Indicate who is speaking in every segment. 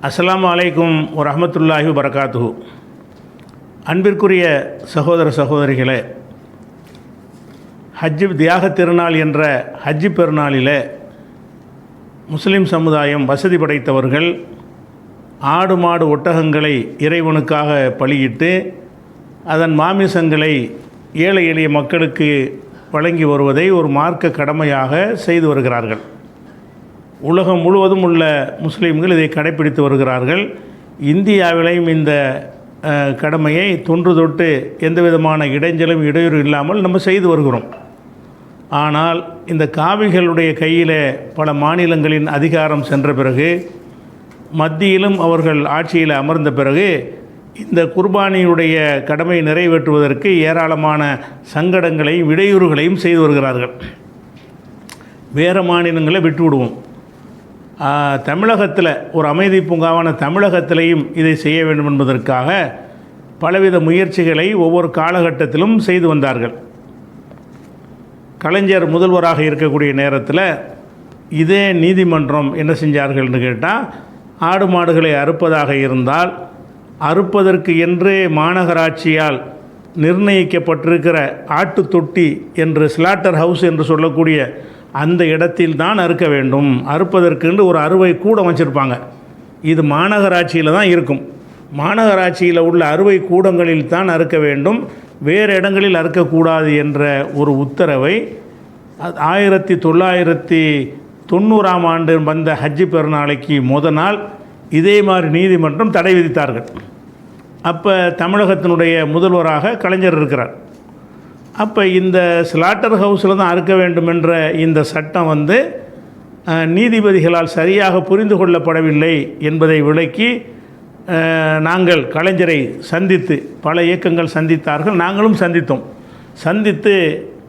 Speaker 1: அஸ்ஸலாமு அலைக்கும் வரஹ்மத்துல்லாஹி வபரகாத்துஹு. அன்பிற்குரிய சகோதர சகோதரிகளே, ஹஜ்ஜு தியாக திருநாள் என்ற ஹஜ்ஜு பெருநாளிலே முஸ்லீம் சமுதாயம் வசதி படைத்தவர்கள் ஆடு மாடு ஒட்டகங்களை இறைவனுக்காக பலியிட்டு அதன் மாமிசங்களை ஏழை எளிய மக்களுக்கு வழங்கி வருவதை ஒரு மார்க்க கடமையாக செய்து வருகிறார்கள். உலகம் முழுவதும் உள்ள முஸ்லீம்கள் இதை கடைப்பிடித்து வருகிறார்கள். இந்தியாவிலையும் இந்த கடமையை தொன்று தொட்டு எந்த விதமான இடைஞ்சலும் இடையூறு இல்லாமல் நம்ம செய்து வருகிறோம். ஆனால் இந்த காவிகளுடைய கையில் பல மாநிலங்களின் அதிகாரம் சென்ற பிறகு, மத்தியிலும் அவர்கள் ஆட்சியில் அமர்ந்த பிறகு, இந்த குர்பானியுடைய கடமை நிறைவேற்றுவதற்கு ஏராளமான சங்கடங்களையும் இடையூறுகளையும் செய்து வருகிறார்கள். வேறு மாநிலங்களை விட்டுவிடுவோம். தமிழகத்தில் ஒரு அமைதி பூங்காவான தமிழகத்திலையும் இதை செய்ய வேண்டும் என்பதற்காக பலவித முயற்சிகளை ஒவ்வொரு காலகட்டத்திலும் செய்து வந்தார்கள். கலைஞர் முதல்வராக இருக்கக்கூடிய நேரத்தில் இதே நீதிமன்றம் என்ன செஞ்சார்கள்னு கேட்டால், ஆடு மாடுகளை அறுப்பதாக இருந்தால் அறுப்பதற்கு என்று மாநகராட்சியால் நிர்ணயிக்கப்பட்டிருக்கிற ஆட்டு தொட்டி என்று ஸ்லாட்டர் ஹவுஸ் என்று சொல்லக்கூடிய அந்த இடத்தில் தான் அறுக்க வேண்டும். அறுப்பதற்கென்று ஒரு அறுவை கூடம் வச்சுருப்பாங்க. இது மாநகராட்சியில் தான் இருக்கும். மாநகராட்சியில் உள்ள அறுவை கூடங்களில் தான் அறுக்க வேண்டும், வேறு இடங்களில் அறுக்கக்கூடாது என்ற ஒரு உத்தரவை 1990ஆம் ஆண்டு வந்த ஹஜ்ஜு பெருநாளைக்கு நாள் இதே மாதிரி நீதிமன்றம் தடை விதித்தார்கள். அப்போ தமிழகத்தினுடைய முதல்வராக கலைஞர் இருக்கிறார். அப்போ இந்த ஸ்லாட்டர் ஹவுஸில் தான் அறுக்க வேண்டும் என்ற இந்த சட்டம் நீதிபதிகளால் சரியாக புரிந்து கொள்ளப்படவில்லை என்பதை விளக்கி நாங்கள் கலைஞரை சந்தித்து, பல இயக்கங்கள் சந்தித்தார்கள், நாங்களும் சந்தித்து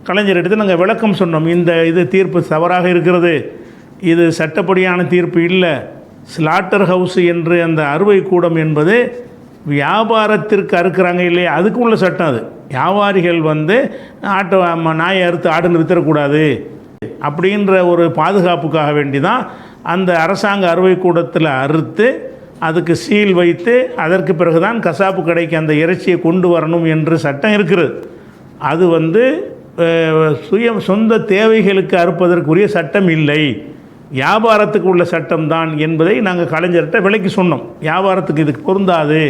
Speaker 1: கலைஞரிடத்தில் நாங்கள் விளக்கம் சொன்னோம். இது தீர்ப்பு தவறாக இருக்கிறது, இது சட்டப்படியான தீர்ப்பு இல்லை. ஸ்லாட்டர் ஹவுஸ் என்று அந்த அறுவை கூடம் என்பது வியாபாரத்திற்கு அறுக்கிறாங்க இல்லையா, அதுக்கு உள்ள சட்டம். அது வியாபாரிகள் ஆட்டை நாயை அறுத்து ஆடுன்னு வித்தரக்கூடாது அப்படின்ற ஒரு பாதுகாப்புக்காக வேண்டி தான் அந்த அரசாங்க அறுவை கூடத்தில் அறுத்து அதுக்கு சீல் வைத்து அதற்கு பிறகு தான் கசாப்பு கடைக்கு அந்த இறைச்சியை கொண்டு வரணும் என்று சட்டம் இருக்கிறது. அது சொந்த தேவைகளுக்கு அறுப்பதற்குரிய சட்டம் இல்லை, வியாபாரத்துக்கு உள்ள சட்டம்தான் என்பதை நாங்கள் கலைஞர்கிட்ட விலைக்கு சொன்னோம். வியாபாரத்துக்கு இதுக்கு பொருந்தாது,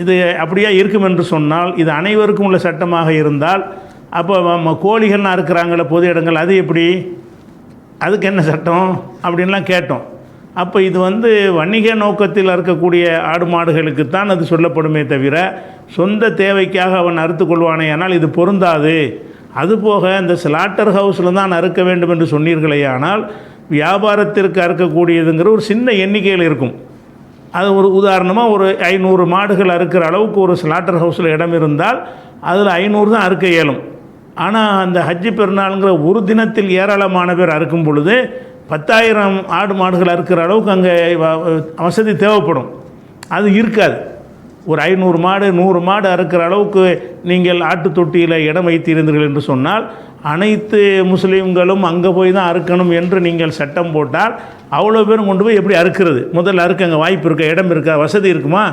Speaker 1: இது அப்படியே இருக்கும் என்று சொன்னால், இது அனைவருக்கும் உள்ள சட்டமாக இருந்தால், அப்போ கோழிகள்லாம் இருக்கிறாங்கள பொது இடங்கள், அது எப்படி, அதுக்கு என்ன சட்டம் அப்படின்லாம் கேட்டோம். அப்போ இது வணிக நோக்கத்தில் அறுக்கக்கூடிய ஆடு மாடுகளுக்குத்தான் அது சொல்லப்படுமே தவிர, சொந்த தேவைக்காக அவன் அறுத்து கொள்வானே, ஆனால் இது பொருந்தாது. அதுபோக இந்த ஸ்லாட்டர் ஹவுஸில் தான் அறுக்க வேண்டும் என்று சொன்னீர்களே, ஆனால் வியாபாரத்திற்கு அறுக்கக்கூடியதுங்கிற ஒரு சின்ன எண்ணிக்கையில் இருக்கும். அது ஒரு உதாரணமாக ஒரு 500 மாடுகள் அறுக்கிற அளவுக்கு ஒரு ஸ்லாட்டர் ஹவுஸில் இடம் இருந்தால் அதில் 500 தான் அறுக்க இயலும். ஆனால் அந்த ஹஜ்ஜு பெருநாளுங்கிற ஒரு தினத்தில் ஏராளமான பேர் அறுக்கும் பொழுது 10,000 ஆடு மாடுகள் அறுக்கிற அளவுக்கு அங்கே வசதி தேவைப்படும். அது இருக்காது. ஒரு 500 மாடு 100 மாடு அறுக்கிற அளவுக்கு நீங்கள் ஆட்டு தொட்டியில் இடம் வைத்திருந்தீர்கள் என்று சொன்னால், அனைத்து முஸ்லீம்களும் அங்கே போய் தான் அறுக்கணும் என்று நீங்கள் சட்டம் போட்டால் அவ்வளோ பேரும் கொண்டு போய் எப்படி அறுக்கிறது? முதல்ல அறுக்க அங்கே வாய்ப்பு இருக்கா, இடம் இருக்கா, வசதி இருக்குமா?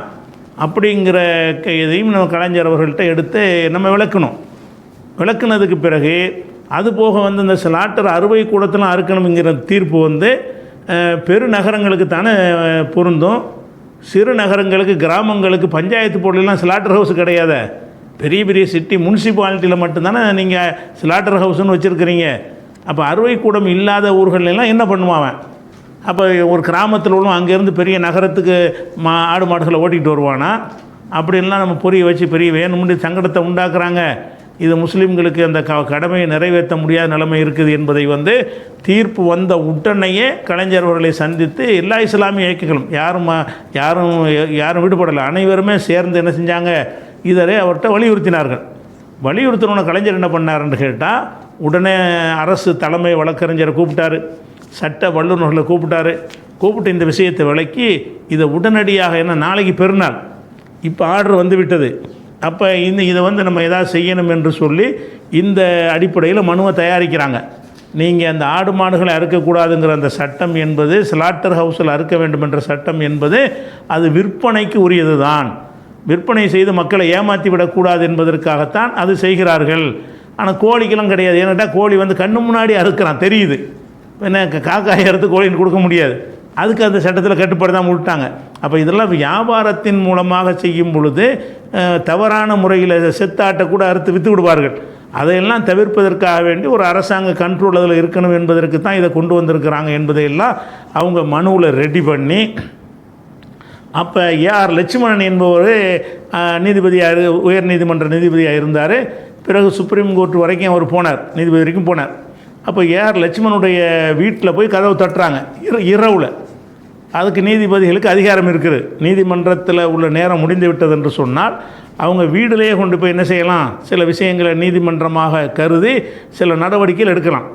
Speaker 1: அப்படிங்கிற இதையும் நம்ம கலைஞர் அவர்கள்ட்ட எடுத்து நம்ம விளக்குனதுக்கு பிறகு, அது போக இந்த ஸ்லாட்டர் அறுவை கூடத்தில் அறுக்கணுங்கிற தீர்ப்பு பெருநகரங்களுக்கு தானே பொருந்தும். சிறு நகரங்களுக்கு, கிராமங்களுக்கு, பஞ்சாயத்து போர்டுலாம் ஸ்லாட்டர் ஹவுஸ் கிடையாது. பெரிய பெரிய சிட்டி முனிசிபாலிட்டியில் மட்டும்தானே நீங்கள் ஸ்லாட்டர் ஹவுஸ்னு வச்சுருக்கிறீங்க. அப்போ அறுவை கூடம் இல்லாத ஊர்களெல்லாம் என்ன பண்ணுவான்? அப்போ ஒரு கிராமத்தில் உள்ள அங்கேருந்து பெரிய நகரத்துக்கு ஆடு மாடுகளை ஓட்டிகிட்டு வருவானா? அப்படின்லாம் நம்ம புரிய வச்சு பெரிய வேணும்னு சங்கடத்தை உண்டாக்குறாங்க. இது முஸ்லீம்களுக்கு அந்த கடமையை நிறைவேற்ற முடியாத நிலைமை இருக்குது என்பதை தீர்ப்பு வந்த உடனேயே கலைஞர் அவர்களை சந்தித்து எல்லா இஸ்லாமிய இயக்கங்களும் யாரும் விடுபடலை, அனைவருமே சேர்ந்து என்ன செஞ்சாங்க, இதரை அவர்கிட்ட வலியுறுத்தினார்கள். வலியுறுத்தின கலைஞர் என்ன பண்ணாருன்னு கேட்டால், உடனே அரசு தலைமை வழக்கறிஞரை கூப்பிட்டாரு, சட்ட வல்லுநர்களை கூப்பிட்டு இந்த விஷயத்தை விளக்கி இதை உடனடியாக, ஏன்னா நாளைக்கு பெருநாள், இப்போ ஆர்டர் விட்டது, அப்போ இதை நம்ம எதாவது செய்யணும் என்று சொல்லி இந்த அடிப்படையில் மனுவை தயாரிக்கிறாங்க. நீங்கள் அந்த ஆடு மாடுகளை அறுக்கக்கூடாதுங்கிற அந்த சட்டம் என்பது, ஸ்லாட்டர் ஹவுஸில் அறுக்க வேண்டும் என்ற சட்டம் என்பது அது விற்பனைக்கு உரியது தான். விற்பனை செய்து மக்களை ஏமாற்றி விடக்கூடாது என்பதற்காகத்தான் அது செய்கிறார்கள். ஆனால் கோழிக்கெல்லாம் கிடையாது. ஏன்னாட்டா கோழி வந்து கண்ணு முன்னாடி அறுக்கிறான், தெரியுது. என்ன காக்காய் அறுத்து கோழின்னு கொடுக்க முடியாது. அதுக்கு அந்த சட்டத்தில் கட்டுப்பாடு தான் விட்டாங்க. அப்போ இதெல்லாம் வியாபாரத்தின் மூலமாக செய்யும் பொழுது தவறான முறையில் செத்தாட்டை கூட அறுத்து விற்று விடுவார்கள். அதையெல்லாம் தவிர்ப்பதற்காக வேண்டி ஒரு அரசாங்க கண்ட்ரோல் அதில் இருக்கணும் என்பதற்கு தான் இதை கொண்டு வந்திருக்கிறாங்க என்பதையெல்லாம் அவங்க மனுவில் ரெடி பண்ணி, அப்போ ஏஆர் லட்சுமணன் என்பவர் நீதிபதியாக, உயர் நீதிமன்ற நீதிபதியாக இருந்தார். பிறகு சுப்ரீம் கோர்ட் வரைக்கும் அவர் போனார், நீதிபதி வரைக்கும் போனார். அப்போ ஏஆர் லட்சுமணனுடைய வீட்டில் போய் கதவு தட்டுறாங்க இரவில். அதுக்கு நீதிபதிகளுக்கு அதிகாரம் இருக்குது. நீதிமன்றத்தில் உள்ள நேரம் முடிந்து விட்டது என்று சொன்னால் அவங்க வீட்டிலேயே கொண்டு போய் என்ன செய்யலாம், சில விஷயங்களை நீதிமன்றமாக கருதி சில நடவடிக்கைகள் எடுக்கலாம்.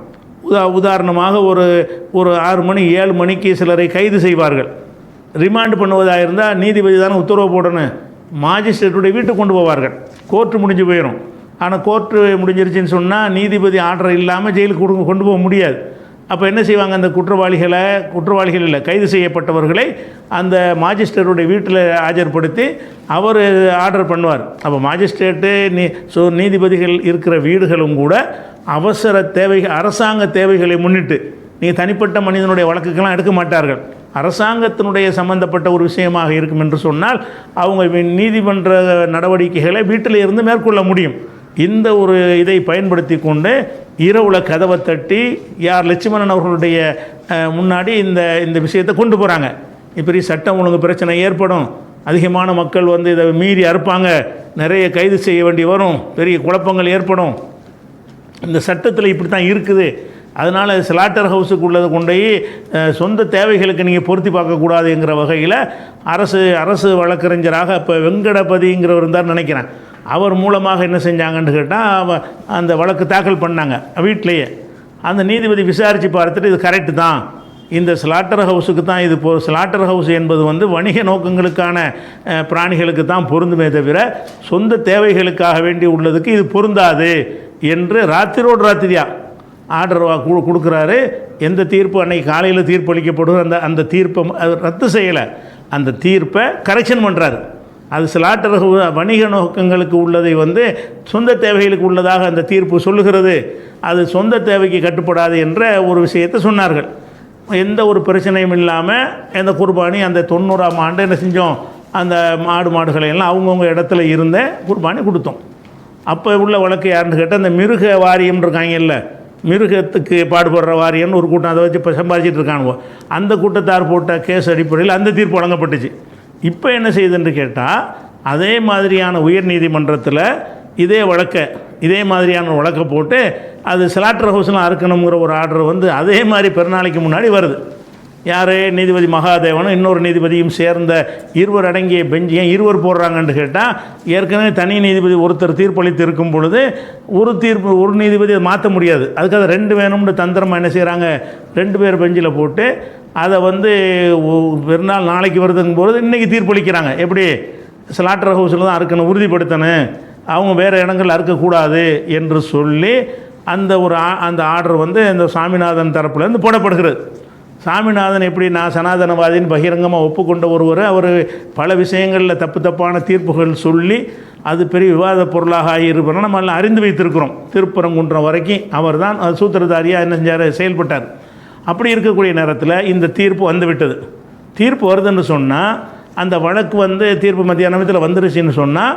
Speaker 1: உதாரணமாக ஒரு 6 மணி 7 மணிக்கு சிலரை கைது செய்வார்கள். ரிமாண்ட் பண்ணுவதாக இருந்தால் நீதிபதி தானே உத்தரவு போடணும், மாஜிஸ்ட்ரேட்டுடைய வீட்டுக்கு கொண்டு போவார்கள். கோர்ட்டு முடிஞ்சு போயிடும். ஆனால் கோர்ட்டு முடிஞ்சிருச்சுன்னு சொன்னால் நீதிபதி ஆர்டர் இல்லாமல் ஜெயிலுக்கு கொண்டு போக முடியாது. அப்போ என்ன செய்வாங்க, அந்த குற்றவாளிகள் இல்லை, கைது செய்யப்பட்டவர்களை அந்த மாஜிஸ்ட்ரேட்டுடைய வீட்டில் ஆஜர்படுத்தி அவர் ஆர்டர் பண்ணுவார். அப்போ மாஜிஸ்ட்ரேட்டு நீதிபதிகள் இருக்கிற வீடுகளும் கூட அவசர தேவைகள், அரசாங்க தேவைகளை முன்னிட்டு, நீங்கள் தனிப்பட்ட மனிதனுடைய வழக்குக்கெல்லாம் எடுக்க மாட்டார்கள். அரசாங்கத்தினுடைய சம்பந்தப்பட்ட ஒரு விஷயமாக இருக்கும் என்று சொன்னால் அவங்க நீதிமன்ற நடவடிக்கைகளை வீட்டில் இருந்து மேற்கொள்ள முடியும். இந்த ஒரு இதை பயன்படுத்தி கொண்டு இரவுல கதவை தட்டி யார் லட்சுமணன் அவர்களுடைய முன்னாடி இந்த விஷயத்தை கொண்டு போகிறாங்க. இப்படி சட்டம் ஒழுங்கு பிரச்சனை ஏற்படும், அதிகமான மக்கள் வந்து இதை மீறி அறுப்பாங்க, நிறைய கைது செய்ய வேண்டி வரும், பெரிய குழப்பங்கள் ஏற்படும், இந்த சட்டத்தில் இப்படி தான் இருக்குது. அதனால் ஸ்லாட்டர் ஹவுஸுக்கு உள்ளதை கொண்டு சொந்த தேவைகளுக்கு நீங்கள் பொருத்தி பார்க்கக்கூடாதுங்கிற வகையில் அரசு வழக்கறிஞராக இப்போ வெங்கடபதிங்கிறவர் இருந்தார் நினைக்கிறேன், அவர் மூலமாக என்ன செஞ்சாங்கன்னு கேட்டால் அந்த வழக்கு தாக்கல் பண்ணாங்க வீட்டிலையே. அந்த நீதிபதி விசாரித்து பார்த்துட்டு இது கரெக்டு தான், இந்த ஸ்லாட்டர் ஹவுஸுக்கு தான் இது ஸ்லாட்டர் ஹவுஸ் என்பது வந்து வணிக நோக்கங்களுக்கான பிராணிகளுக்கு தான் பொருந்துமே தவிர சொந்த தேவைகளுக்காக வேண்டி உள்ளதுக்கு இது பொருந்தாது என்று ராத்திரோடு ராத்திரியாக ஆர்டர் கொடுக்குறாரு. எந்த தீர்ப்பு அன்னைக்கு காலையில் தீர்ப்பு அளிக்கப்படும் அந்த தீர்ப்பை ரத்து செய்யலை, அந்த தீர்ப்பை கரெக்ஷன் பண்ணுறாரு. அது ஸ்லாட்டர் வணிக நோக்கங்களுக்கு உள்ளதை வந்து சொந்த தேவைகளுக்கு உள்ளதாக அந்த தீர்ப்பு சொல்லுகிறது, அது சொந்த தேவைக்கு கட்டுப்படாது என்ற ஒரு விஷயத்தை சொன்னார்கள். எந்த ஒரு பிரச்சனையும் இல்லாமல் இந்த குர்பானி அந்த 90ஆம் ஆண்டு என்ன செஞ்சோம், அந்த மாடுகளை எல்லாம் அவங்கவுங்க இடத்துல இருந்த குர்பானி கொடுத்தோம். அப்போ உள்ள வழக்கு யாருன்னு கேட்டால் அந்த மிருக வாரியம் இருக்காங்கல்ல, மிருகத்துக்கு பாடுபடுற வாரியம்னு ஒரு கூட்டம், அதை வச்சு இப்போ சம்பாதிச்சிட்டு இருக்கானுவோ, அந்த கூட்டத்தார் போட்ட கேஸ் அடிப்படையில் அந்த தீர்ப்பு வழங்கப்பட்டுச்சு. இப்போ என்ன செய்யுதுன்னு கேட்டால் அதே மாதிரியான உயர் நீதிமன்றத்தில் இதே மாதிரியான வழக்கை போட்டு அது ஸ்லாட்டர் ஹவுஸ்லாம் அறுக்கணுங்கிற ஒரு ஆர்டர் வந்து அதே மாதிரி பெருநாளைக்கு முன்னாடி வருது. யார், நீதிபதி மகாதேவனும் இன்னொரு நீதிபதியும் சேர்ந்த 2 அடங்கிய பெஞ்சு. ஏன் 2 போடுறாங்கன்னு கேட்டால் ஏற்கனவே தனி நீதிபதி ஒருத்தர் தீர்ப்பளித்து இருக்கும் பொழுது ஒரு நீதிபதி அதை மாற்ற முடியாது, அதுக்காக 2 வேணும்னு தந்திரமாக என்ன செய்கிறாங்க, 2 பேர் பெஞ்சில் போட்டு அதை வந்து பெருநாள் நாளைக்கு வருதுங்கும் போது இன்றைக்கி தீர்ப்பளிக்கிறாங்க. எப்படி, ஸ்லாட்டர் ஹவுஸில் தான் அறுக்கணும், உறுதிப்படுத்தணும், அவங்க வேறு இடங்கள் அறுக்கக்கூடாது என்று சொல்லி அந்த ஆர்டர் வந்து இந்த சாமிநாதன் தரப்புலேருந்து போடப்படுகிறது. சாமிநாதன் எப்படி, நான் சனாதனவாதின்னு பகிரங்கமாக ஒப்புக்கொண்ட ஒருவர், அவர் பல விஷயங்களில் தப்பான தீர்ப்புகள் சொல்லி அது பெரிய விவாத பொருளாக ஆகியிருப்போம் நம்ம எல்லாம் அறிந்து வைத்திருக்கிறோம். திருப்பரங்குன்றம் வரைக்கும் அவர் தான் சூத்திரதாரியாக என்ன செஞ்சார், செயல்பட்டார். அப்படி இருக்கக்கூடிய நேரத்தில் இந்த தீர்ப்பு வந்துவிட்டது. தீர்ப்பு வருதுன்னு சொன்னால் அந்த வழக்கு வந்து தீர்ப்பு மத்தியானத்தில் வந்துருச்சுன்னு சொன்னால்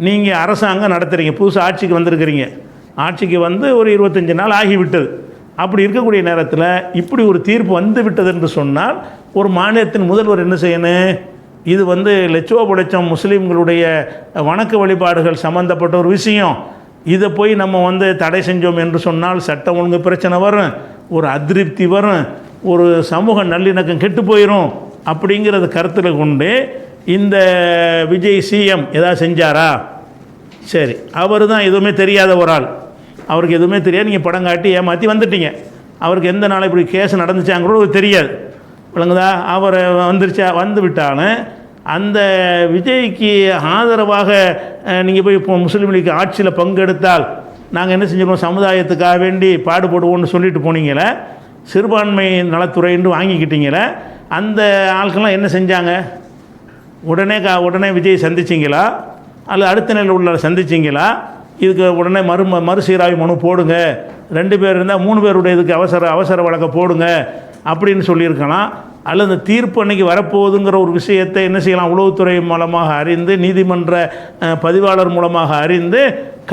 Speaker 1: நீங்கள் அரசாங்கம் நடத்துகிறீங்க, புதுசாக ஆட்சிக்கு வந்திருக்கிறீங்க, ஆட்சிக்கு வந்து ஒரு 25 நாள் ஆகிவிட்டது. அப்படி இருக்கக்கூடிய நேரத்தில் இப்படி ஒரு தீர்ப்பு வந்து விட்டது என்று சொன்னால் ஒரு மாநிலத்தின் முதல்வர் என்ன செய்யணும், இது வந்து லட்சோபலட்சம் முஸ்லீம்களுடைய வணக்க வழிபாடுகள் சம்மந்தப்பட்ட ஒரு விஷயம், இதை போய் நம்ம வந்து தடை செஞ்சோம் என்று சொன்னால் சட்டம் ஒழுங்கு பிரச்சனை வரும், ஒரு அதிருப்தி வரும், ஒரு சமூக நல்லிணக்கம் கெட்டு போயிடும். அப்படிங்கிறத கருத்தில் கொண்டு இந்த விஜய் சிஎம் ஏதாவது செஞ்சாரா, சரி, அவர் தான் எதுவுமே தெரியாத ஒரு ஆள், அவருக்கு எதுவுமே தெரியாது, நீங்கள் படம் காட்டி ஏமாற்றி வந்துட்டீங்க, அவருக்கு எந்த நாள் இப்படி கேஸ் நடந்துச்சாங்கிறோட தெரியாது, விளங்குதா, அவர் வந்து விட்டாலும் அந்த விஜய்க்கு ஆதரவாக நீங்கள் போய் இப்போ முஸ்லீம் லீக் ஆட்சியில் பங்கெடுத்தால் நாங்கள் என்ன செஞ்சுருக்கோம், சமுதாயத்துக்காக வேண்டி பாடுபடுவோம்னு சொல்லிட்டு போனீங்களே, சிறுபான்மை நலத்துறைன்னு வாங்கிக்கிட்டீங்களே, அந்த ஆட்கள்லாம் என்ன செஞ்சாங்க? உடனே விஜய் சந்திச்சிங்களா அல்லது அடுத்த நிலையில் உள்ள சந்திச்சிங்களா? இதுக்கு உடனே மறுசீராய்வு மனு போடுங்க, 2 பேர் இருந்தால் 3 பேருடைய இதுக்கு அவசர வழக்கை போடுங்க அப்படின்னு சொல்லியிருக்கலாம். அல்லது இந்த தீர்ப்பு அன்றைக்கி வரப்போகுதுங்கிற ஒரு விஷயத்தை என்ன செய்யலாம், உளவுத்துறை மூலமாக அறிந்து, நீதிமன்ற பதிவாளர் மூலமாக அறிந்து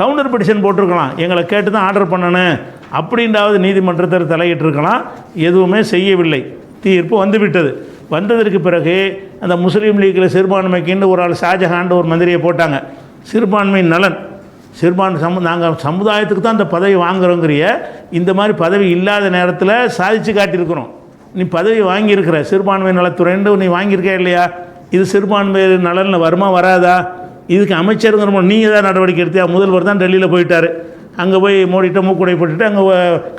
Speaker 1: கவுண்டர் பெட்டிஷன் போட்டிருக்கலாம். எங்களை கேட்டு தான் ஆர்டர் பண்ணணும் அப்படின்றாவது நீதிமன்றத்தில் தலையிட்டிருக்கலாம். எதுவுமே செய்யவில்லை. தீர்ப்பு வந்துவிட்டது. வந்ததற்கு பிறகு அந்த முஸ்லீம் லீக்கில் சிறுபான்மைக்குன்னு ஒரு ஆள் ஷாஜஹான் ஒரு மந்திரியை போட்டாங்க. சிறுபான்மை நலன், நாங்கள் சமுதாயத்துக்கு தான் அந்த பதவி வாங்குறோங்கிறிய, இந்த மாதிரி பதவி இல்லாத நேரத்தில் சாதித்து காட்டியிருக்கிறோம். நீ பதவி வாங்கியிருக்கிற, சிறுபான்மை நலத்துறைன்னு நீ வாங்கியிருக்கே இல்லையா? இது சிறுபான்மை நலனில் வருமா வராதா? இதுக்கு அமைச்சருங்கிற நீங்கள் தான் நடவடிக்கை எடுத்தியா? முதல்வர் தான் டெல்லியில் போயிட்டார். அங்கே போய் மோடிட்ட மூக்குடை போட்டுட்டு அங்கே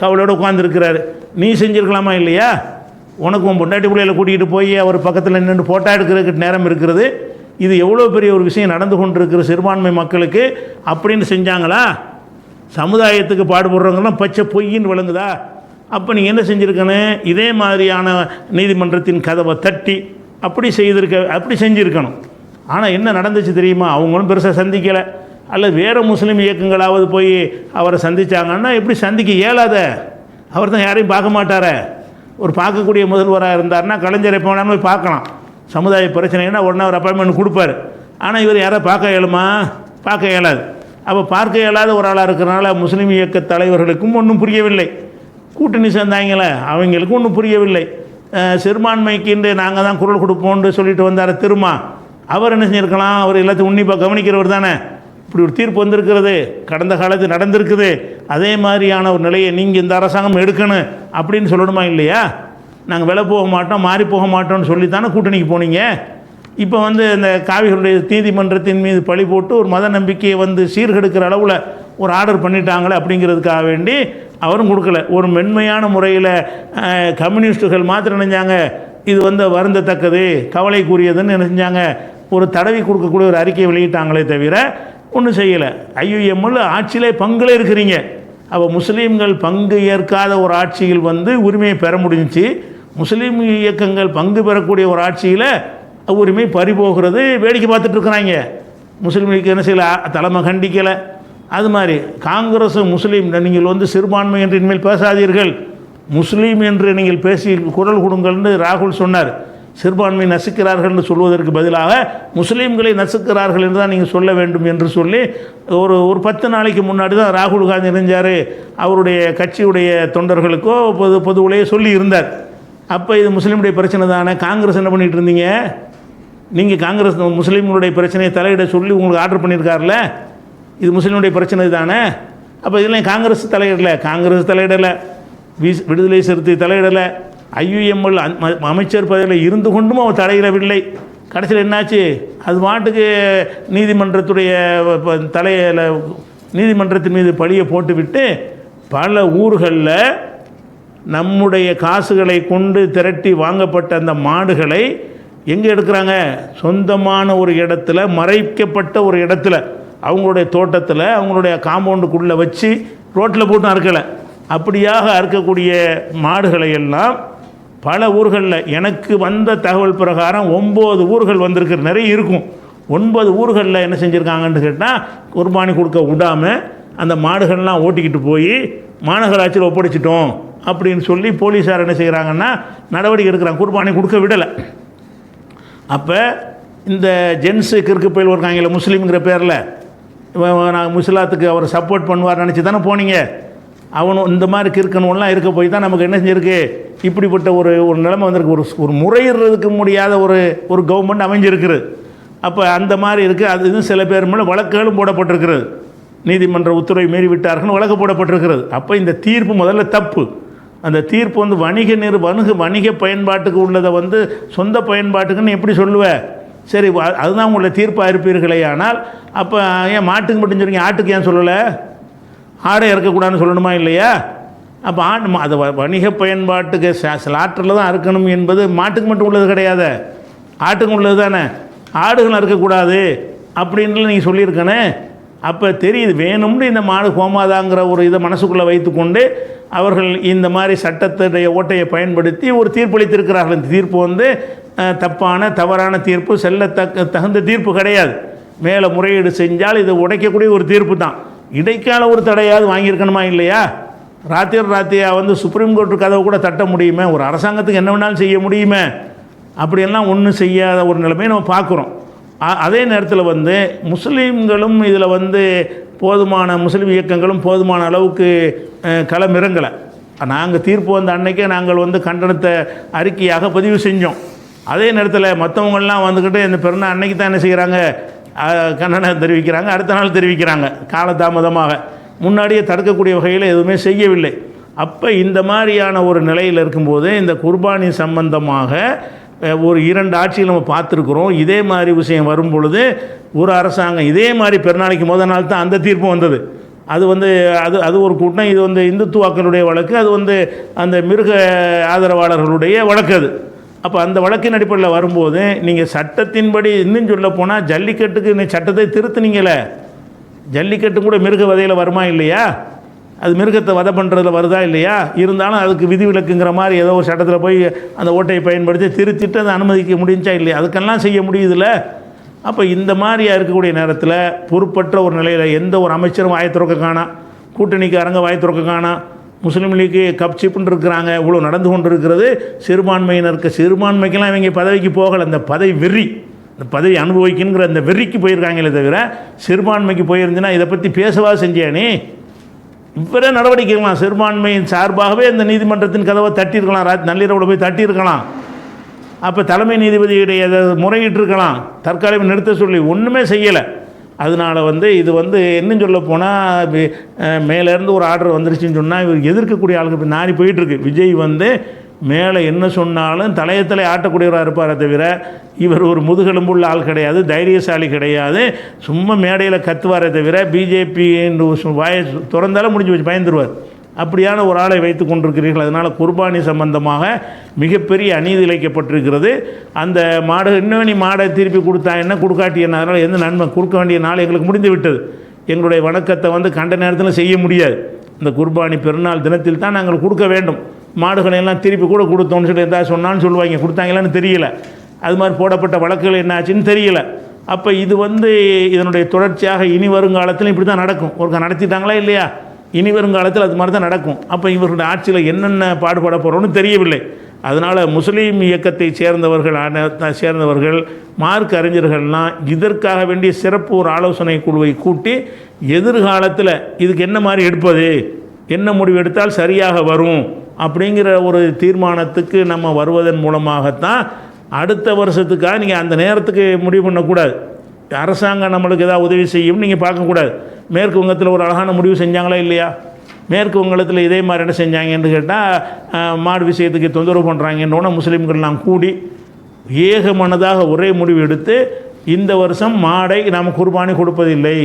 Speaker 1: கவலையோடு உட்காந்துருக்கிறாரு. நீ செஞ்சுருக்கலாமா இல்லையா? உனக்கு உன் பொண்டாட்டி பிள்ளைகளை கூட்டிகிட்டு போய் அவர் பக்கத்தில் நின்று போட்டா எடுக்கிறதுக்கு நேரம் இருக்கிறது. இது எவ்வளோ பெரிய ஒரு விஷயம் நடந்து கொண்டிருக்கிற சிறுபான்மை மக்களுக்கு அப்படின்னு செஞ்சாங்களா? சமுதாயத்துக்கு பாடுபடுறவங்கலாம் பச்சை பொய்ன்னு விளங்குதா? அப்போ நீங்கள் என்ன செஞ்சுருக்கணும்? இதே மாதிரியான நீதிமன்றத்தின் கதவை தட்டி அப்படி செஞ்சுருக்கணும். ஆனால் என்ன நடந்துச்சு தெரியுமா? அவங்களும் பெருசாக சந்திக்கலை. அல்லது வேறு முஸ்லீம் இயக்கங்களாவது போய் அவரை சந்தித்தாங்கன்னா எப்படி சந்திக்க இயலாத? அவர் தான் யாரையும் பார்க்க மாட்டார. ஒரு பார்க்கக்கூடிய முதல்வராக இருந்தார்னா கலைஞரை போனாலும் போய் பார்க்கலாம். சமுதாய பிரச்சனைனா உடனே ஒரு அப்பாயின்மெண்ட் கொடுப்பார். ஆனால் இவர் யாரை பார்க்க இயலுமா? பார்க்க இயலாது. அப்போ பார்க்க இயலாத ஒரு ஆளாக இருக்கிறனால முஸ்லீம் இயக்க தலைவர்களுக்கும் ஒன்றும் புரியவில்லை. கூட்டணி சேர்ந்தாங்களே அவங்களுக்கும் ஒன்றும் புரியவில்லை. சிறுபான்மைக்கு நாங்கள் தான் குரல் கொடுப்போம்னு சொல்லிட்டு வந்தார் திருமா. அவர் என்ன செஞ்சுருக்கலாம்? அவர் எல்லாத்தையும் உன்னிப்பாக கவனிக்கிறவர் தானே. இப்படி ஒரு தீர்ப்பு வந்திருக்கிறது, கடந்த காலத்தில் நடந்திருக்குது, அதே மாதிரியான ஒரு நிலையை நீங்கள் இந்த அரசாங்கம் எடுக்கணும் அப்படின்னு சொல்லணுமா இல்லையா? நாங்கள் விலை போக மாட்டோம், மாறி போக மாட்டோம்னு சொல்லித்தானே கூட்டணிக்கு போனீங்க. இப்போ இந்த காவிகளுடைய நீதிமன்றத்தின் மீது பழி போட்டு ஒரு மத நம்பிக்கையை சீர்கெடுக்கிற அளவில் ஒரு ஆர்டர் பண்ணிட்டாங்களே அப்படிங்கிறதுக்காக வேண்டி அவரும் கொடுக்கல. ஒரு மென்மையான முறையில் கம்யூனிஸ்டுகள் மாத்திரம் நினைஞ்சாங்க இது வருந்தத்தக்கது, கவலைக்குரியதுன்னு நினைஞ்சாங்க. ஒரு தடவி கொடுக்கக்கூடிய ஒரு அறிக்கையை வெளியிட்டாங்களே தவிர ஒன்றும் செய்யலை. ஐயுஎம்எல் ஆட்சியிலே பங்குல இருக்கிறீங்க. அப்போ முஸ்லீம்கள் பங்கு ஏற்காத ஒரு ஆட்சியில் உரிமையை பெற முடிஞ்சிச்சு. முஸ்லீம் இயக்கங்கள் பங்கு பெறக்கூடிய ஒரு ஆட்சியில் உரிமை பறிபோகிறது வேடிக்கை பார்த்துட்டு இருக்கிறாங்க. முஸ்லீம்களுக்கு என்ன செய்யலை, தலைமை கண்டிக்கலை. அது மாதிரி காங்கிரஸ் முஸ்லீம் நீங்கள் சிறுபான்மை என்று இனிமேல் பேசாதீர்கள், முஸ்லீம் என்று நீங்கள் பேசி குரல் கொடுங்கள்னு ராகுல் சொன்னார். சிறுபான்மை நசுக்கிறார்கள் என்று சொல்வதற்கு பதிலாக முஸ்லீம்களை நசுக்கிறார்கள் என்று தான் நீங்கள் சொல்ல வேண்டும் என்று சொல்லி ஒரு 10 நாளைக்கு முன்னாடி தான் ராகுல் காந்தி இணைஞ்சார். அவருடைய கட்சியுடைய தொண்டர்களுக்கோ பொதுவுலையே சொல்லி இருந்தார். அப்போ இது முஸ்லீமுடைய பிரச்சனை தானே. காங்கிரஸ் என்ன பண்ணிகிட்டு இருந்தீங்க? நீங்கள் காங்கிரஸ் முஸ்லீம்களுடைய பிரச்சனையை தலையிட சொல்லி உங்களுக்கு ஆர்டர் பண்ணியிருக்காருல, இது முஸ்லீமுடைய பிரச்சனை தானே. அப்போ இதெல்லாம் காங்கிரஸ் தலையிடலை, விடுதலை சிறுத்தை தலையிடலை, ஐயுஎம்எல் அமைச்சர் பதவியில் இருந்து கொண்டும் அவர் தலையிடவில்லை. கடைசியில் என்னாச்சு? அது மாட்டுக்கு நீதிமன்றத்தின் மீது பழியை போட்டுவிட்டு பல ஊர்களில் நம்முடைய காசுகளை கொண்டு திரட்டி வாங்கப்பட்ட அந்த மாடுகளை எங்கே எடுக்கிறாங்க? சொந்தமான ஒரு இடத்துல, மறைக்கப்பட்ட ஒரு இடத்துல, அவங்களுடைய தோட்டத்தில், அவங்களுடைய காம்பவுண்டுக்குள்ளே வச்சு ரோட்டில் போட்டு அறுக்கலை. அப்படியாக அறுக்கக்கூடிய மாடுகளை எல்லாம் பல ஊர்களில் எனக்கு வந்த தகவல் பிரகாரம் 9 ஊர்கள் வந்திருக்கு. நிறைய இருக்கும். 9 ஊர்களில் என்ன செஞ்சுருக்காங்கன்னு கேட்டால், குர்பானி கொடுக்க விடாமல் அந்த மாடுகள்லாம் ஓட்டிக்கிட்டு போய் மாநகராட்சியில் ஒப்படைச்சிட்டோம் அப்படின்னு சொல்லி போலீஸார் என்ன செய்கிறாங்கன்னா நடவடிக்கை எடுக்கிறாங்க. குர்பானி கொடுக்க விடலை. அப்போ இந்த ஜென்ஸு கிறுக்கு பயில் இருக்காங்களே முஸ்லீம்ங்கிற பேரில், நான் முஸ்லாத்துக்கு அவர் சப்போர்ட் பண்ணுவார் நினச்சி தானே போனீங்க. அவனும் இந்த மாதிரி கிறுக்கணும்லாம் இருக்க போய் தான் நமக்கு என்ன செஞ்சுருக்கு, இப்படிப்பட்ட ஒரு நிலைமை வந்திருக்கு. ஒரு முறையிடுறதுக்கு முடியாத ஒரு கவர்மெண்ட் அமைஞ்சிருக்குது. அப்போ அந்த மாதிரி இருக்குது. அது இதுவும் சில பேர் மேலே வழக்குகளும் போடப்பட்டிருக்கிறது. நீதிமன்ற உத்தரவை மீறி விட்டார்கள், வழக்கு போடப்பட்டிருக்கிறது. அப்போ இந்த தீர்ப்பு முதல்ல தப்பு. அந்த தீர்ப்பு வணிக பயன்பாட்டுக்கு உள்ளதை சொந்த பயன்பாட்டுக்குன்னு எப்படி சொல்லுவேன்? சரி, அதுதான் உங்களை தீர்ப்பாக இருப்பீர்களே. ஆனால் அப்போ ஏன் மாட்டுக்கு மட்டும் சொல்லுங்க, ஆட்டுக்கு ஏன் சொல்லலை? ஆடை இறக்கக்கூடாதுன்னு சொல்லணுமா இல்லையா? அப்போ அது வணிக பயன்பாட்டுக்கு ஸ்லாட்டரில் தான் அறுக்கணும் என்பது மாட்டுக்கு மட்டும் உள்ளது கிடையாது, ஆட்டுக்கும் உள்ளது தானே. ஆடுகள் அறுக்கக்கூடாது அப்படின்னு நீங்கள் சொல்லியிருக்கனே. அப்போ தெரியுது வேணும்னு இந்த மாடு கோமாதாங்கிற ஒரு இதை மனசுக்குள்ளே வைத்துக்கொண்டு அவர்கள் இந்த மாதிரி சட்டத்துடைய ஓட்டையை பயன்படுத்தி ஒரு தீர்ப்பளித்திருக்கிறார்கள். இந்த தீர்ப்பு வந்து தவறான தீர்ப்பு, தகுந்த தீர்ப்பு கிடையாது. மேலே முறையீடு செஞ்சால் இது உடைக்கக்கூடிய ஒரு தீர்ப்பு தான். இடைக்கால ஒரு தடையாவது வாங்கியிருக்கணுமா இல்லையா? ராத்திரியா வந்து சுப்ரீம் கோர்ட்டு கதவை கூட தட்ட முடியுமே? ஒரு அரசாங்கத்துக்கு என்ன வேணாலும் செய்ய முடியுமே? அப்படியெல்லாம் ஒன்றும் செய்யாத ஒரு நிலைமையை நம்ம பார்க்குறோம். அதே நேரத்தில் வந்து முஸ்லீம்களும் இதில் வந்து முஸ்லீம் இயக்கங்களும் போதுமான அளவுக்கு களமிறங்கலை. நாங்கள் தீர்ப்பு வந்த அன்னைக்கே நாங்கள் வந்து கண்டனத்தை அறிக்கையாக பதிவு செஞ்சோம். அதே நேரத்தில் மற்றவங்கள்லாம் வந்துக்கிட்டு இந்த பெருநாள் அன்னைக்கு தான் என்ன செய்கிறாங்க, கண்டனம் தெரிவிக்கிறாங்க, அடுத்த நாள் தெரிவிக்கிறாங்க, காலதாமதமாக. முன்னாடியே தடுக்கக்கூடிய வகையில் எதுவுமே செய்யவில்லை. அப்போ இந்த மாதிரியான ஒரு நிலையில் இருக்கும்போது இந்த குர்பானி சம்பந்தமாக ஒரு 2 ஆட்சியில் நம்ம பார்த்துருக்குறோம். இதே மாதிரி விஷயம் வரும் பொழுது ஒரு அரசாங்கம் இதே மாதிரி பெருநாளைக்கு முதல் நாள் தான் அந்த தீர்ப்பு வந்தது. அது வந்து அது ஒரு கூட்டம். இது வந்து இந்துத்துவாக்களுடைய வழக்கு, அது வந்து அந்த மிருக ஆதரவாளர்களுடைய வழக்கு. அது அப்போ அந்த வழக்கின் அடிப்படையில் வரும்போது நீங்கள் சட்டத்தின்படி இன்னும் சொல்ல போனால் ஜல்லிக்கட்டுக்கு சட்டத்தை திருத்துனீங்களே, ஜல்லிக்கட்டு கூட மிருக வதையில் வருமா இல்லையா? அது மிருகத்தை வதை பண்ணுறதுல வருதா இல்லையா? இருந்தாலும் அதுக்கு விதிவிலக்குங்கிற மாதிரி ஏதோ ஒரு சட்டத்தில் போய் அந்த ஓட்டையை பயன்படுத்தி திருத்திட்டு அதை அனுமதிக்க முடிஞ்சா இல்லையா? அதுக்கெல்லாம் செய்ய முடியுதுல்ல. அப்போ இந்த மாதிரியாக இருக்கக்கூடிய நேரத்தில் பொறுப்பற்ற ஒரு நிலையில் எந்த ஒரு அமைச்சரும் வாயை திறக்க காணாம், கூட்டணிக்காரங்க வாயை திறக்க காணாம், முஸ்லீம் லீக்கு கப்சிப்புன்னு இருக்கிறாங்க. இவ்வளோ நடந்து கொண்டு இருக்கிறது. சிறுபான்மைக்கெல்லாம் இவங்க பதவிக்கு போகலை. அந்த பதவி வெறி, இந்த பதவி அனுபவிக்கணுங்கிற அந்த வெறிக்கு போயிருக்காங்களே தவிர சிறுபான்மைக்கு போயிருந்துன்னா இதை பற்றி பேசவா செஞ்சியானே? இவரே நடவடிக்கைலாம் சிறுபான்மையின் சார்பாகவே இந்த நீதிமன்றத்தின் கதவை தட்டியிருக்கலாம், நள்ளிரவில் போய் தட்டியிருக்கலாம். அப்போ தலைமை நீதிபதியுடைய முறையிட்டிருக்கலாம், தற்காலிக நிறுத்த சொல்லி ஒன்றுமே செய்யலை. அதனால் வந்து இது வந்து இன்னும் சொல்ல போனால் மேலேருந்து ஒரு ஆர்டர் வந்துருச்சுன்னு சொன்னால் இவர் எதிர்க்கக்கூடிய ஆளுங்க இப்போ நாரி போயிட்டுருக்கு. விஜய் வந்து மேலே என்ன சொன்னாலும் தலையத்தில் ஆட்டக்கூடியவராக இருப்பாரே தவிர இவர் ஒரு முதுகெலும்புள்ள ஆள் கிடையாது, தைரியசாலி கிடையாது. சும்மா மேடையில் கத்துவாரே தவிர பிஜேபி வாயை திறந்தாலும் முடிஞ்சு வச்சு பயந்துருவார். அப்படியான ஒரு ஆளை வைத்து கொண்டிருக்கிறீர்கள். அதனால் குர்பானி சம்பந்தமாக மிகப்பெரிய அநீதி இழைக்கப்பட்டிருக்கிறது. அந்த மாடு இன்னும் நீ மாடை திருப்பி கொடுத்தா என்ன, கொடுக்காட்டி என்ன, அதனால் எந்த நன்மை, கொடுக்க வேண்டிய நாள் எங்களுக்கு முடிந்து விட்டது. எங்களுடைய வணக்கத்தை வந்து கண்ட நேரத்தில் செய்ய முடியாது. இந்த குர்பானி பெருநாள் தினத்தில் தான் நாங்கள் கொடுக்க வேண்டும். மாடுகளை எல்லாம் திருப்பி கூட கொடுத்தோம்னு சொல்லி எதாவது சொன்னான்னு சொல்லுவாங்க, கொடுத்தாங்களான்னு தெரியல. அது மாதிரி போடப்பட்ட வழக்குகள் என்ன ஆச்சுன்னு தெரியல. அப்போ இது வந்து இதனுடைய தொடர்ச்சியாக இனி வருங்காலத்தில் இப்படி தான் நடக்கும். ஒரு நடத்திட்டாங்களா இல்லையா? இனி வருங்காலத்தில் அது மாதிரி தான் நடக்கும். அப்போ இவர்களுடைய ஆட்சியில் என்னென்ன பாடுபட போகிறோன்னு தெரியவில்லை. அதனால் முஸ்லீம் இயக்கத்தை சேர்ந்தவர்கள் மார்க் அறிஞர்கள்லாம் இதற்காக வேண்டிய சிறப்பு ஒரு ஆலோசனை குழுவை கூட்டி எதிர்காலத்தில் இதுக்கு என்ன மாதிரி எடுப்பது, என்ன முடிவு எடுத்தால் சரியாக வரும் அப்படிங்கிற ஒரு தீர்மானத்துக்கு நம்ம வருவதன் மூலமாகத்தான் அடுத்த வருஷத்துக்காக நீங்கள் அந்த நேரத்துக்கு முடிவு பண்ணக்கூடாது. அரசாங்கம் நம்மளுக்கு ஏதாவது உதவி செய்யும் நீங்கள் பார்க்கக்கூடாது. மேற்கு வங்கத்தில் ஒரு அழகான முடிவு செஞ்சாங்களா இல்லையா? மேற்கு வங்கத்தில் இதே மாதிரி என்ன செஞ்சாங்கன்னு கேட்டால் மாடு விஷயத்துக்கு தொந்தரவு பண்ணுறாங்கன்னொன்னே முஸ்லீம்கள்லாம் கூடி ஏகமனதாக ஒரே முடிவு எடுத்து இந்த வருஷம் மாடை நாம் குர்பானி கொடுப்பதில்லை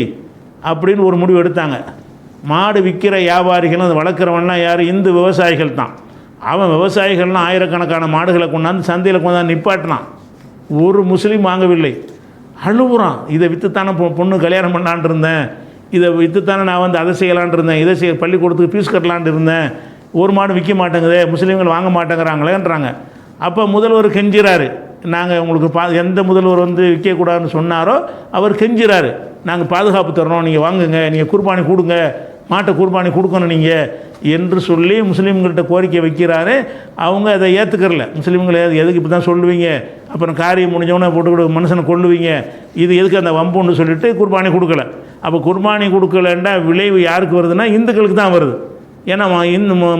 Speaker 1: அப்படின்னு ஒரு முடிவு எடுத்தாங்க. மாடு விற்கிற வியாபாரிகள் அது வளர்க்குறவன்லாம் யார்? இந்து விவசாயிகள் தான். அவன் விவசாயிகள்லாம் ஆயிரக்கணக்கான மாடுகளை கொண்டாந்து சந்தையில் கொண்டாந்து நிப்பாட்டினான். ஒரு முஸ்லீம் வாங்கவில்லை. அழுகுறான், இதை விற்றுத்தானே பொண்ணு கல்யாணம் பண்ணலான் இருந்தேன், இதை விற்றுத்தானே நான் வந்து அதை செய்யலான் இருந்தேன், இதை பள்ளிக்கூடத்துக்கு ஃபீஸ் கட்டலான் இருந்தேன், ஒரு மாடு விற்க மாட்டேங்குதே, முஸ்லீம்கள் வாங்க மாட்டேங்கிறாங்களேன்றாங்க. அப்போ முதல்வர் கெஞ்சிறாரு. நாங்கள் உங்களுக்கு எந்த முதல்வர் வந்து விற்கக்கூடாதுன்னு சொன்னாரோ அவர் கெஞ்சிறாரு, நாங்கள் பாதுகாப்பு தரணும், நீங்கள் வாங்குங்க, நீங்கள் குர்பானி கொடுங்க, மாட்டை குர்பானி கொடுக்கணும் நீங்கள் என்று சொல்லி முஸ்லீம்கள்கிட்ட கோரிக்கை வைக்கிறாரு. அவங்க அதை ஏற்றுக்கறல. முஸ்லீம்களை எதுக்கு இப்போ தான் சொல்லுவீங்க, அப்புறம் காரியம் முடிஞ்சவொன்னே போட்டு மனுஷனை கொள்ளுவீங்க, இது எதுக்கு அந்த வம்புன்னு சொல்லிட்டு குர்பானி கொடுக்கல. அப்போ குர்பானி கொடுக்கலன்னா விளைவு யாருக்கு வருதுன்னா இந்துக்களுக்கு தான் வருது. ஏன்னா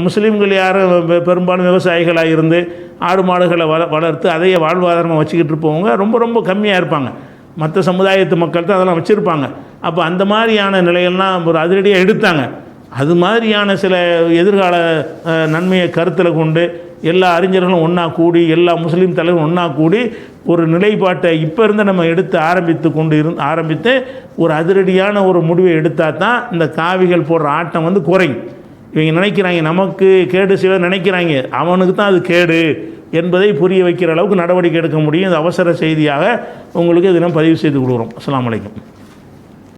Speaker 1: முஸ்லீம்கள் யாரும் பெரும்பாலும் விவசாயிகளாக இருந்து ஆடு மாடுகளை வளர்த்து அதையே வாழ்வாதாரமாக வச்சுக்கிட்டு இருப்பவங்க ரொம்ப ரொம்ப கம்மியாக இருப்பாங்க. மற்ற சமுதாயத்து மக்கள் தான் அதெல்லாம் வச்சுருப்பாங்க. அப்போ அந்த மாதிரியான நிலையெல்லாம் ஒரு அதிரடியாக எடுத்தாங்க. அது மாதிரியான சில எதிர்கால நன்மையை கருத்தில் கொண்டு எல்லா அறிஞர்களும் ஒன்றா கூடி, எல்லா முஸ்லீம் தலைவரும் ஒன்றா கூடி ஒரு நிலைப்பாட்டை இப்போ இருந்து நம்ம ஆரம்பித்து ஒரு அதிரடியான ஒரு முடிவை எடுத்தால் தான் இந்த காவிகள் போடுற ஆட்டம் வந்து குறையும். இவங்க நினைக்கிறாங்க நமக்கு கேடு செய்வ நினைக்கிறாங்க, அவனுக்கு தான் அது கேடு என்பதை புரிய வைக்கிற அளவுக்கு நடவடிக்கை எடுக்க முடியும். இது அவசர செய்தியாக உங்களுக்கு தினம் பதிவு செய்து கொடுக்குறோம். அஸ்ஸலாமு அலைக்கும்.